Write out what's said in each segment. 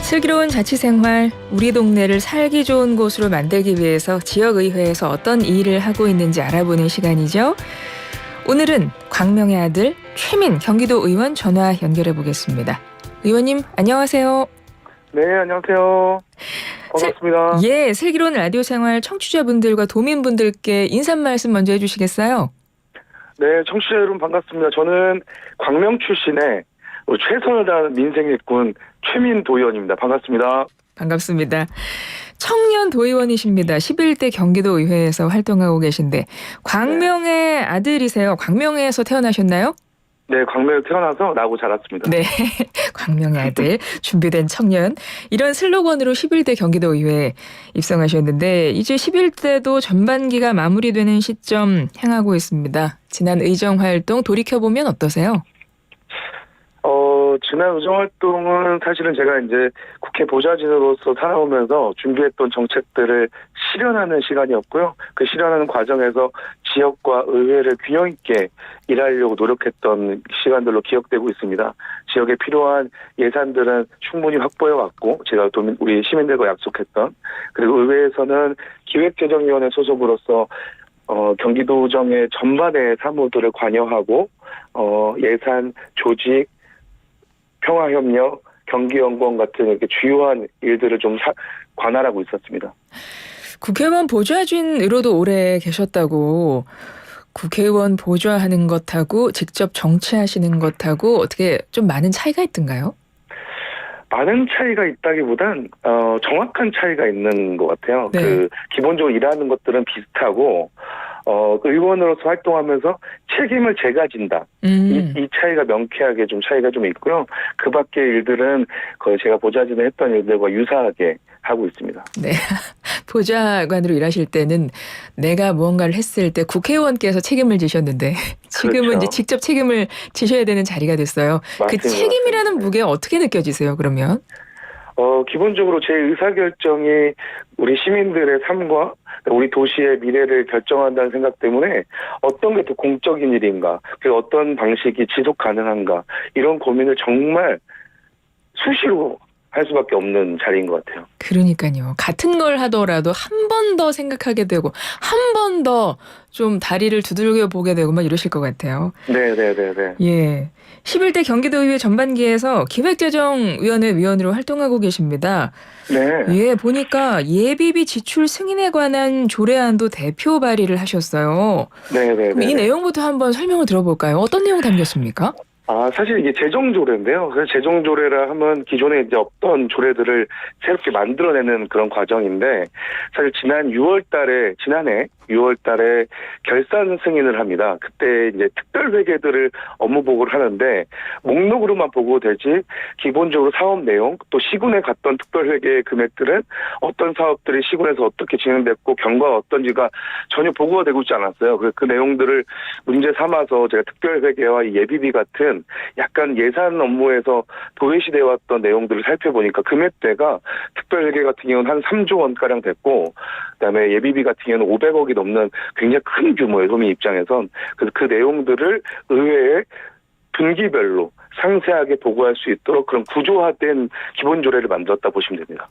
슬기로운 자치생활, 우리 동네를 살기 좋은 곳으로 만들기 위해서 지역의회에서 어떤 일을 하고 있는지 알아보는 시간이죠. 오늘은 광명의 아들 최민 경기도 의원 전화 연결해 보겠습니다. 의원님 안녕하세요. 네, 안녕하세요. 반갑습니다. 슬기로운 라디오 생활 청취자분들과 도민분들께 인사 말씀 먼저 해주시겠어요? 네, 청취자 여러분 반갑습니다. 저는 광명 출신의 최선을 다하는 민생일꾼 최민 도의원입니다. 반갑습니다. 반갑습니다. 청년 도의원이십니다. 11대 경기도 의회에서 활동하고 계신데 광명의 아들이세요. 광명에서 태어나셨나요? 네, 광명에 태어나서 나고 자랐습니다. 네, 광명의 아들, 준비된 청년. 이런 슬로건으로 11대 경기도 의회에 입성하셨는데 이제 11대도 전반기가 마무리되는 시점 향하고 있습니다. 지난 의정활동 돌이켜보면 어떠세요? 지난 의정활동은 사실은 제가 이제 국회 보좌진으로서 살아오면서 준비했던 정책들을 실현하는 시간이었고요. 그 실현하는 과정에서 지역과 의회를 균형 있게 일하려고 노력했던 시간들로 기억되고 있습니다. 지역에 필요한 예산들은 충분히 확보해왔고 제가 우리 시민들과 약속했던, 그리고 의회에서는 기획재정위원회 소속으로서 경기도정의 전반의 사무들을 관여하고 예산, 조직, 평화협력, 경기연구원 같은 이렇게 주요한 일들을 좀 관할하고 있었습니다. 국회의원 보좌진으로도 오래 계셨다고, 국회의원 보좌하는 것하고 직접 정치하시는 것하고 어떻게 좀 많은 차이가 있던가요? 많은 차이가 있다기보단 정확한 차이가 있는 것 같아요. 네. 기본적으로 일하는 것들은 비슷하고 의원으로서 활동하면서 책임을 제가 진다. 이 차이가 명쾌하게 좀 차이가 좀 있고요. 그 밖의 일들은 거의 제가 보좌진을 했던 일들과 유사하게 하고 있습니다. 네. 보좌관으로 일하실 때는 내가 무언가를 했을 때 국회의원께서 책임을 지셨는데 지금은 그렇죠. 이제 직접 책임을 지셔야 되는 자리가 됐어요. 그 맞습니다. 책임이라는 맞습니다. 무게 어떻게 느껴지세요, 그러면? 기본적으로 제 의사결정이 우리 시민들의 삶과 우리 도시의 미래를 결정한다는 생각 때문에 어떤 게 더 공적인 일인가, 그리고 어떤 방식이 지속 가능한가, 이런 고민을 정말 수시로 할 수밖에 없는 자리인 것 같아요. 그러니까요. 같은 걸 하더라도 한 번 더 생각하게 되고 한 번 더 좀 다리를 두들겨 보게 되고 막 이러실 것 같아요. 네네네네. 예. 11대 경기도의회 전반기에서 기획재정위원회 위원으로 활동하고 계십니다. 네. 예, 보니까 예비비 지출 승인에 관한 조례안도 대표 발의를 하셨어요. 네네네. 그럼 이 내용부터 한번 설명을 들어볼까요? 어떤 내용 담겼습니까? 사실 이게 재정조례인데요. 그래서 재정조례라 하면 기존에 이제 없던 조례들을 새롭게 만들어내는 그런 과정인데, 사실 지난해 6월 달에 결산 승인을 합니다. 그때 이제 특별회계들을 업무 보고를 하는데, 목록으로만 보고되지, 기본적으로 사업 내용, 또 시군에 갔던 특별회계 금액들은 어떤 사업들이 시군에서 어떻게 진행됐고, 경과가 어떤지가 전혀 보고가 되고 있지 않았어요. 그래서 그 내용들을 문제 삼아서 제가 특별회계와 예비비 같은 약간 예산 업무에서 도외시되어 왔던 내용들을 살펴보니까 금액대가 특별회계 같은 경우는 한 3조 원가량 됐고, 그다음에 예비비 같은 경우는 500억이 넘는 굉장히 큰 규모의 도민 입장에선. 그래서 그 내용들을 의회에 분기별로 상세하게 보고할 수 있도록 그런 구조화된 기본 조례를 만들었다 보시면 됩니다.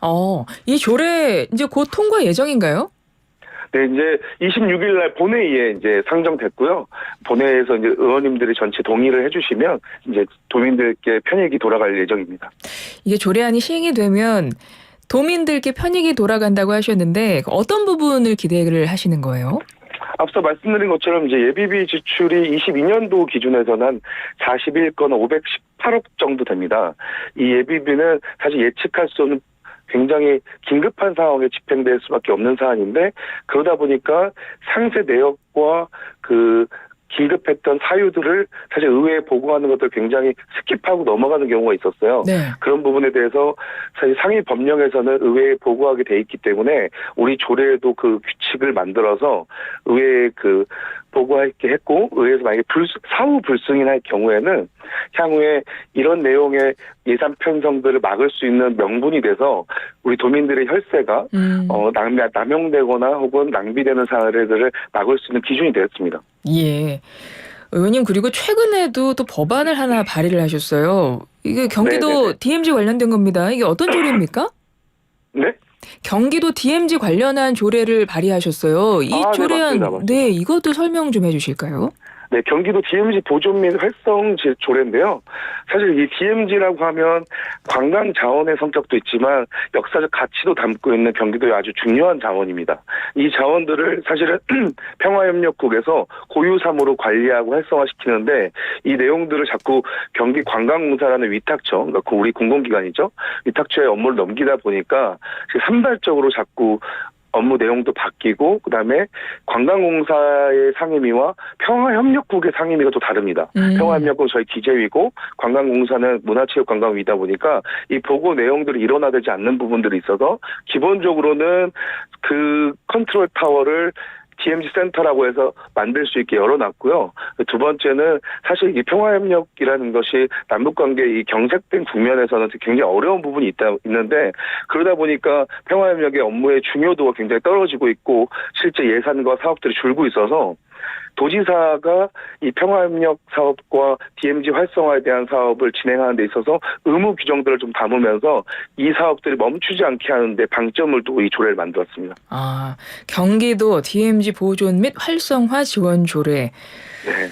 이 조례 이제 곧 통과 예정인가요? 네, 이제 26일 날 본회의에 이제 상정됐고요. 본회의에서 이제 의원님들이 전체 동의를 해주시면 이제 도민들께 편익이 돌아갈 예정입니다. 이게 조례안이 시행이 되면 도민들께 편익이 돌아간다고 하셨는데 어떤 부분을 기대를 하시는 거예요? 앞서 말씀드린 것처럼 이제 예비비 지출이 22년도 기준에서는 한 41건 518억 정도 됩니다. 이 예비비는 사실 예측할 수 없는 굉장히 긴급한 상황에 집행될 수밖에 없는 사안인데, 그러다 보니까 상세 내역과 긴급했던 사유들을 사실 의회에 보고하는 것들 굉장히 스킵하고 넘어가는 경우가 있었어요. 네. 그런 부분에 대해서 사실 상위 법령에서는 의회에 보고하게 돼 있기 때문에 우리 조례에도 그 규칙을 만들어서 의회에 보고하게 했고, 의회에서 만약에 사후 불승인할 경우에는 향후에 이런 내용의 예산 편성들을 막을 수 있는 명분이 돼서 우리 도민들의 혈세가 남용되거나 혹은 낭비되는 사례들을 막을 수 있는 기준이 되었습니다. 예. 의원님 그리고 최근에도 또 법안을 하나 발의를 하셨어요. 이게 경기도 네네네. DMZ 관련된 겁니다. 이게 어떤 조례입니까? 네? 경기도 DMZ 관련한 조례를 발의하셨어요. 이 네, 조례안, 맞습니다. 맞습니다. 네, 이것도 설명 좀 해주실까요? 네, 경기도 DMZ 보존 및 활성 조례인데요. 사실 이 DMZ라고 하면 관광 자원의 성격도 있지만 역사적 가치도 담고 있는 경기도의 아주 중요한 자원입니다. 이 자원들을 사실은 평화협력국에서 고유사무로 관리하고 활성화시키는데 이 내용들을 자꾸 경기관광공사라는 위탁처, 그러니까 우리 공공기관이죠. 위탁처에 업무를 넘기다 보니까 산발적으로 자꾸 업무 내용도 바뀌고 그다음에 관광공사의 상임위와 평화협력국의 상임위가 또 다릅니다. 평화협력국은 저희 기재위고 관광공사는 문화체육관광위다 보니까 이 보고 내용들이 일원화되지 않는 부분들이 있어서 기본적으로는 그 컨트롤 타워를 DMZ 센터라고 해서 만들 수 있게 열어놨고요. 두 번째는 사실 이 평화협력이라는 것이 남북관계 이 경색된 국면에서는 굉장히 어려운 부분이 있는데 그러다 보니까 평화협력의 업무의 중요도가 굉장히 떨어지고 있고 실제 예산과 사업들이 줄고 있어서 도지사가 이 평화협력 사업과 DMZ 활성화에 대한 사업을 진행하는 데 있어서 의무 규정들을 좀 담으면서 이 사업들이 멈추지 않게 하는 데 방점을 두고 이 조례를 만들었습니다. 아, 경기도 DMZ 보존 및 활성화 지원 조례. 네.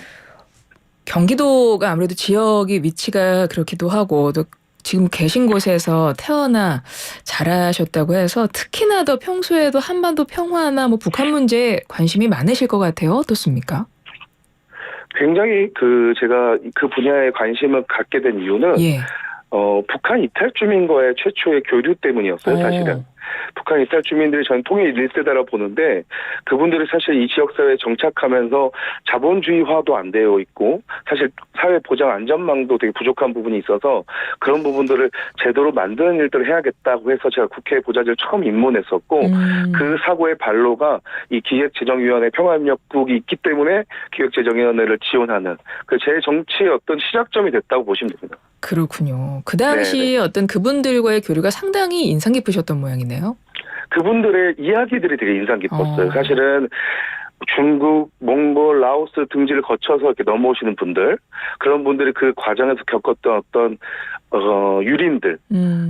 경기도가 아무래도 지역의 위치가 그렇기도 하고 또 지금 계신 곳에서 태어나 자라셨다고 해서 특히나 더 평소에도 한반도 평화나 뭐 북한 문제에 관심이 많으실 것 같아요. 어떻습니까? 굉장히 제가 그 분야에 관심을 갖게 된 이유는 예. 북한 이탈 주민과의 최초의 교류 때문이었어요, 사실은. 북한 이탈 주민들이 전 통일 1세대라 보는데 그분들이 사실 이 지역사회에 정착하면서 자본주의화도 안 되어 있고 사실 사회 보장 안전망도 되게 부족한 부분이 있어서 그런 부분들을 제대로 만드는 일들을 해야겠다고 해서 제가 국회 보좌진을 처음 입문했었고 그 사고의 발로가 이 기획재정위원회 평화협력국이 있기 때문에 기획재정위원회를 지원하는 제 정치의 어떤 시작점이 됐다고 보시면 됩니다. 그렇군요. 그 당시 어떤 그분들과의 교류가 상당히 인상 깊으셨던 모양이네요. 그분들의 이야기들이 되게 인상 깊었어요. 사실은 중국, 몽골, 라오스 등지를 거쳐서 이렇게 넘어오시는 분들, 그런 분들이 그 과정에서 겪었던 어떤 유린들,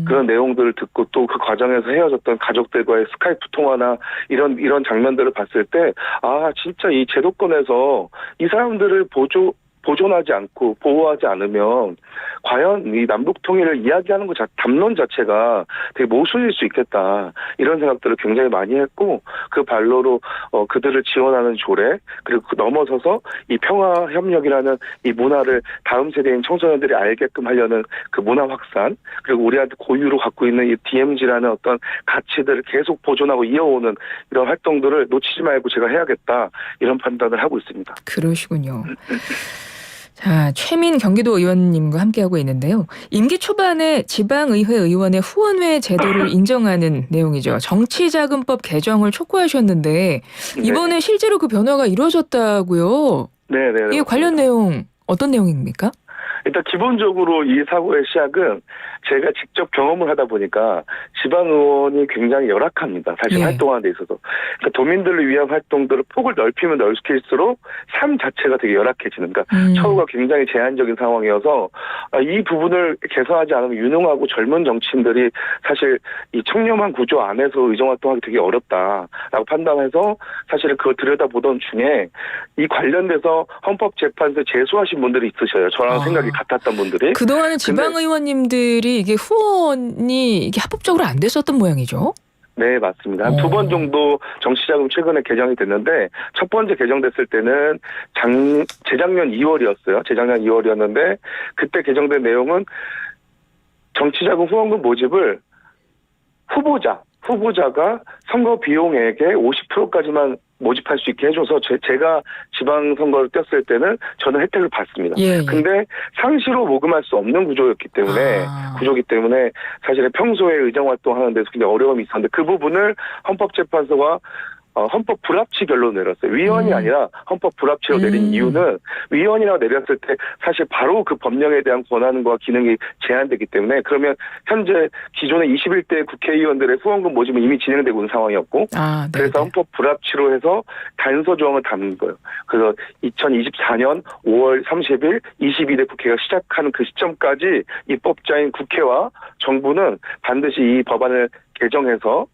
그런 내용들을 듣고 또 그 과정에서 헤어졌던 가족들과의 스카이프 통화나 이런 장면들을 봤을 때, 아, 진짜 이 제도권에서 이 사람들을 보존하지 않고 보호하지 않으면 과연 이 남북 통일을 이야기하는 것 담론 자체가 되게 모순일 수 있겠다 이런 생각들을 굉장히 많이 했고 그 발로로 그들을 지원하는 조례 그리고 넘어서서 이 평화협력이라는 이 문화를 다음 세대인 청소년들이 알게끔 하려는 그 문화 확산 그리고 우리한테 고유로 갖고 있는 이 DMZ라는 어떤 가치들을 계속 보존하고 이어오는 이런 활동들을 놓치지 말고 제가 해야겠다 이런 판단을 하고 있습니다. 그러시군요. 자, 최민 경기도 의원님과 함께하고 있는데요. 임기 초반에 지방의회 의원의 후원회 제도를 인정하는 내용이죠. 정치자금법 개정을 촉구하셨는데 이번에 실제로 그 변화가 이루어졌다고요? 네네. 이게 관련 내용 어떤 내용입니까? 일단 기본적으로 이 사고의 시작은 제가 직접 경험을 하다 보니까 지방의원이 굉장히 열악합니다. 사실 활동하는 데 있어서. 그러니까 도민들을 위한 활동들을 폭을 넓히면 넓힐수록 삶 자체가 되게 열악해지는. 그러니까 처우가 굉장히 제한적인 상황이어서 이 부분을 개선하지 않으면 유능하고 젊은 정치인들이 사실 이 청렴한 구조 안에서 의정활동하기 되게 어렵다라고 판단해서 사실은 그걸 들여다보던 중에 이 관련돼서 헌법재판소에 제소하신 분들이 있으셔요. 저랑 생각이 같았던 분들이. 그동안은 지방의원님들이 이게 후원이 이게 합법적으로 안 됐었던 모양이죠? 네, 맞습니다. 한 2번 정도 정치자금 최근에 개정이 됐는데 첫 번째 개정됐을 때는 재작년 2월이었어요. 재작년 2월이었는데 그때 개정된 내용은 정치자금 후원금 모집을 후보자가 선거 비용액의 50%까지만 모집할 수 있게 해줘서 제가 지방선거를 뛰었을 때는 저는 혜택을 받습니다. 근데 상시로 모금할 수 없는 구조기 때문에 사실은 평소에 의정활동하는 데서 굉장히 어려움이 있었는데 그 부분을 헌법재판소가 헌법 불합치 결론을 내렸어요. 위헌이 아니라 헌법 불합치로 내린 이유는 위헌이라고 내렸을 때 사실 바로 그 법령에 대한 권한과 기능이 제한되기 때문에 그러면 현재 기존의 21대 국회의원들의 후원금 모집은 이미 진행되고 있는 상황이었고 그래서 헌법 불합치로 해서 단서 조항을 담은 거예요. 그래서 2024년 5월 30일 22대 국회가 시작하는 그 시점까지 입법자인 국회와 정부는 반드시 이 법안을 개정해서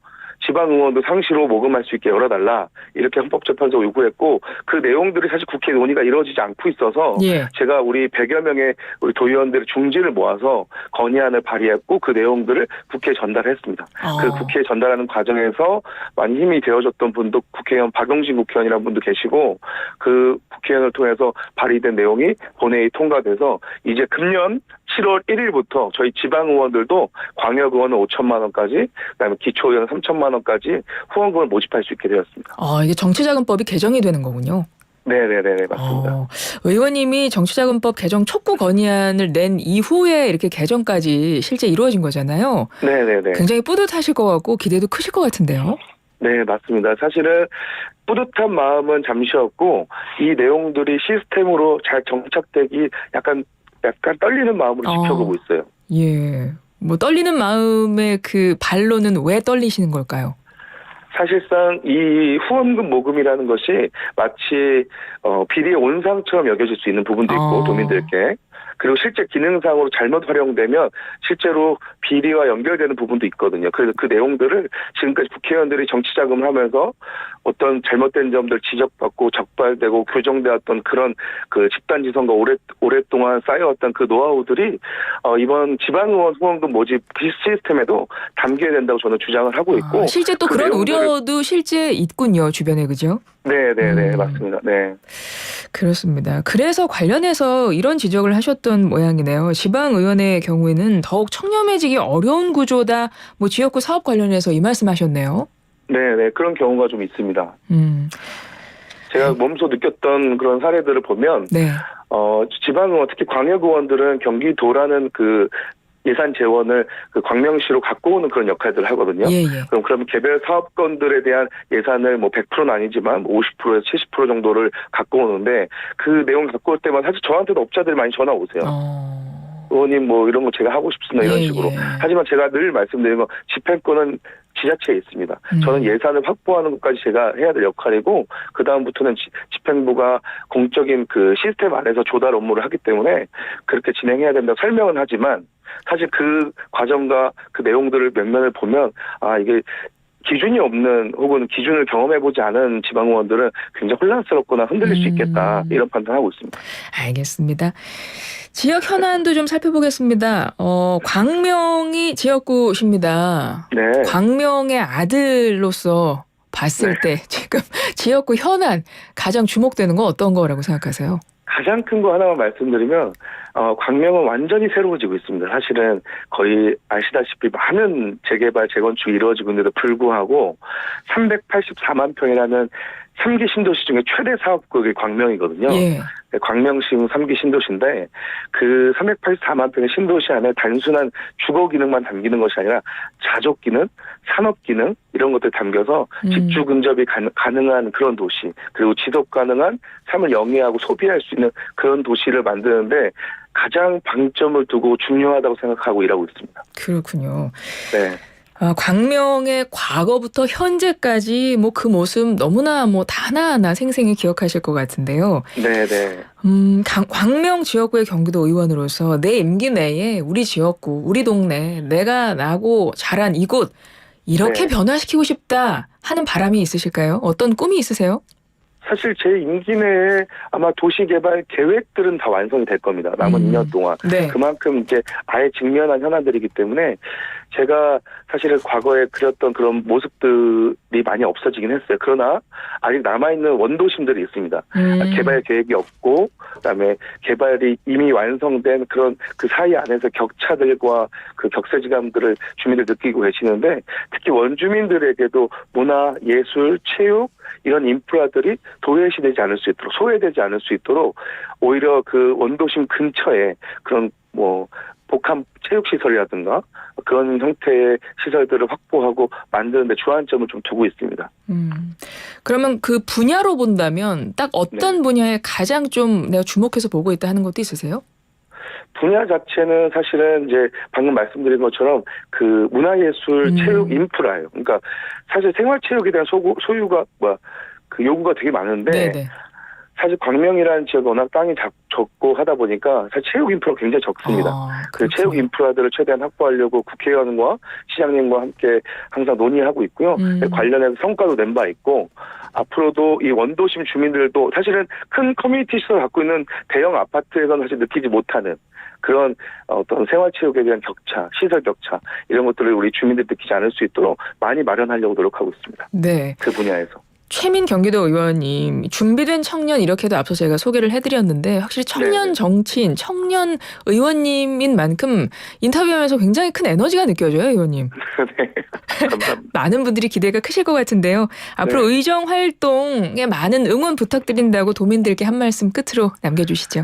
지방의원도 상시로 모금할 수 있게 열어달라 이렇게 헌법재판소가 요구했고 그 내용들이 사실 국회 논의가 이루어지지 않고 있어서 제가 우리 100여 명의 우리 도의원들의 중지를 모아서 건의안을 발의했고 그 내용들을 국회에 전달했습니다. 그 국회에 전달하는 과정에서 많이 힘이 되어줬던 분도 국회의원 박용진 국회의원이라는 분도 계시고 그 국회의원을 통해서 발의된 내용이 본회의 통과돼서 이제 금년 7월 1일부터 저희 지방의원들도 광역의원은 5천만 원까지 그다음에 기초의원 3천만 원까지 후원금을 모집할 수 있게 되었습니다. 이게 정치자금법이 개정이 되는 거군요. 네네네 맞습니다. 의원님이 정치자금법 개정 촉구 건의안을 낸 이후에 이렇게 개정까지 실제 이루어진 거잖아요. 네네네. 굉장히 뿌듯하실 것 같고 기대도 크실 것 같은데요. 네 맞습니다. 사실은 뿌듯한 마음은 잠시였고 이 내용들이 시스템으로 잘 정착되기 약간 떨리는 마음으로 지켜보고 있어요. 예. 뭐 떨리는 마음의 그 반론은 왜 떨리시는 걸까요? 사실상 이 후원금 모금이라는 것이 마치 비리의 온상처럼 여겨질 수 있는 부분도 있고 도민들께 그리고 실제 기능상으로 잘못 활용되면 실제로 비리와 연결되는 부분도 있거든요. 그래서 그 내용들을 지금까지 국회의원들이 정치자금을 하면서 어떤 잘못된 점들 지적받고 적발되고 교정되었던 그런 그 집단지성과 오랫동안 쌓여왔던 그 노하우들이 이번 지방의원 후원금 모집 시스템에도 담겨야 된다고 저는 주장을 하고 있고 실제 또 그런 우려도 실제 있군요. 주변에 그죠? 네네네 맞습니다. 네. 그렇습니다. 그래서 관련해서 이런 지적을 하셨던 모양이네요. 지방의원의 경우에는 더욱 청렴해지기 어려운 구조다. 뭐 지역구 사업 관련해서 이 말씀하셨네요. 네네 그런 경우가 좀 있습니다. 제가 몸소 느꼈던 그런 사례들을 보면 지방의원 특히 광역의원들은 경기도라는 그 예산 재원을 그 광명시로 갖고 오는 그런 역할들을 하거든요. 그럼 개별 사업건들에 대한 예산을 뭐 100%는 아니지만 50%에서 70% 정도를 갖고 오는데 그 내용을 갖고 올 때만 사실 저한테도 업자들이 많이 전화 오세요. 의원님 뭐 이런 거 제가 하고 싶습니다 이런 식으로. 하지만 제가 늘 말씀드리는 건 집행권은 지자체에 있습니다. 저는 예산을 확보하는 것까지 제가 해야 될 역할이고 그 다음부터는 집행부가 공적인 그 시스템 안에서 조달 업무를 하기 때문에 그렇게 진행해야 된다고 설명은 하지만 사실 그 과정과 그 내용들을 몇 면을 보면 이게 기준이 없는 혹은 기준을 경험해보지 않은 지방의원들은 굉장히 혼란스럽거나 흔들릴 수 있겠다 이런 판단하고 있습니다. 알겠습니다. 지역 현안도 좀 살펴보겠습니다. 광명이 지역구십니다. 네. 광명의 아들로서 봤을 때 지금 지역구 현안 가장 주목되는 건 어떤 거라고 생각하세요? 가장 큰 거 하나만 말씀드리면 광명은 완전히 새로워지고 있습니다. 사실은 거의 아시다시피 많은 재개발, 재건축이 이루어지고 있는데도 불구하고 384만 평이라는 3기 신도시 중에 최대 사업구역이 광명이거든요. 광명시는 3기 신도시인데 그 384만 평의 신도시 안에 단순한 주거 기능만 담기는 것이 아니라 자족 기능, 산업 기능 이런 것들 담겨서 집주 근접이 가능한 그런 도시 그리고 지속 가능한 삶을 영위하고 소비할 수 있는 그런 도시를 만드는데 가장 방점을 두고 중요하다고 생각하고 일하고 있습니다. 그렇군요. 네. 광명의 과거부터 현재까지 뭐 그 모습 너무나 뭐 하나하나 생생히 기억하실 것 같은데요. 네네. 광명 지역구의 경기도 의원으로서 내 임기 내에 우리 지역구, 우리 동네, 내가 나고 자란 이곳 이렇게 변화시키고 싶다 하는 바람이 있으실까요? 어떤 꿈이 있으세요? 사실 제 임기 내에 아마 도시개발 계획들은 다 완성이 될 겁니다. 남은 2년 동안. 그만큼 이제 아예 직면한 현안들이기 때문에 제가 사실은 과거에 그렸던 그런 모습들이 많이 없어지긴 했어요. 그러나 아직 남아있는 원도심들이 있습니다. 개발 계획이 없고 그다음에 개발이 이미 완성된 그런 그 사이 안에서 격차들과 그 격세지감들을 주민들 느끼고 계시는데 특히 원주민들에게도 문화, 예술, 체육 이런 인프라들이 도외시되지 않을 수 있도록 소외되지 않을 수 있도록 오히려 그 원도심 근처에 그런 뭐 복합 체육시설이라든가 그런 형태의 시설들을 확보하고 만드는 데 주안점을 좀 두고 있습니다. 그러면 그 분야로 본다면 딱 어떤 분야에 가장 좀 내가 주목해서 보고 있다 하는 것도 있으세요? 분야 자체는 사실은 이제 방금 말씀드린 것처럼 그 문화예술, 체육, 인프라예요. 그러니까 사실 생활체육에 대한 소유가 그 요구가 되게 많은데 네네. 사실 광명이라는 지역이 워낙 땅이 적고 하다 보니까 사실 체육 인프라가 굉장히 적습니다. 그 체육 인프라들을 최대한 확보하려고 국회의원과 시장님과 함께 항상 논의하고 있고요. 관련해서 성과도 낸 바 있고 앞으로도 이 원도심 주민들도 사실은 큰 커뮤니티 시설을 갖고 있는 대형 아파트에서는 사실 느끼지 못하는 그런 어떤 생활체육에 대한 격차, 시설 격차 이런 것들을 우리 주민들이 느끼지 않을 수 있도록 많이 마련하려고 노력하고 있습니다. 네. 그 분야에서. 최민 경기도 의원님, 준비된 청년 이렇게도 앞서 제가 소개를 해드렸는데 확실히 청년 네네. 정치인, 청년 의원님인 만큼 인터뷰하면서 굉장히 큰 에너지가 느껴져요, 의원님. 네. 감사합니다. 많은 분들이 기대가 크실 것 같은데요. 앞으로 네. 의정 활동에 많은 응원 부탁드린다고 도민들께 한 말씀 끝으로 남겨주시죠.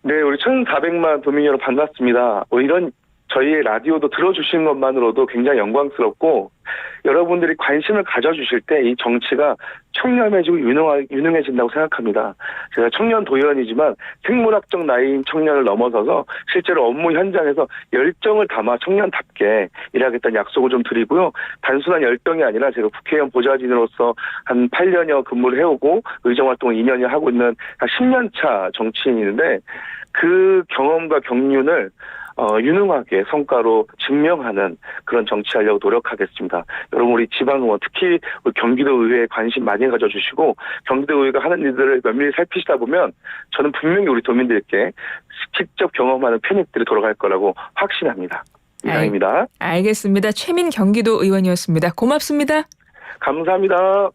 네, 우리 1,400만 도민 여러분 반갑습니다. 이런 저희의 라디오도 들어주시는 것만으로도 굉장히 영광스럽고 여러분들이 관심을 가져주실 때 이 정치가 청렴해지고 유능해진다고 생각합니다. 제가 청년 도의원이지만 생물학적 나이인 청년을 넘어서서 실제로 업무 현장에서 열정을 담아 청년답게 일하겠다는 약속을 좀 드리고요. 단순한 열정이 아니라 제가 국회의원 보좌진으로서 한 8년여 근무를 해오고 의정활동을 2년여 하고 있는 한 10년 차 정치인인데 그 경험과 경륜을 유능하게 성과로 증명하는 그런 정치하려고 노력하겠습니다. 여러분 우리 지방의원 특히 우리 경기도의회에 관심 많이 가져주시고 경기도의회가 하는 일들을 면밀히 살피시다 보면 저는 분명히 우리 도민들께 직접 경험하는 편익들이 돌아갈 거라고 확신합니다. 이상입니다. 알겠습니다. 최민 경기도 의원이었습니다. 고맙습니다. 감사합니다.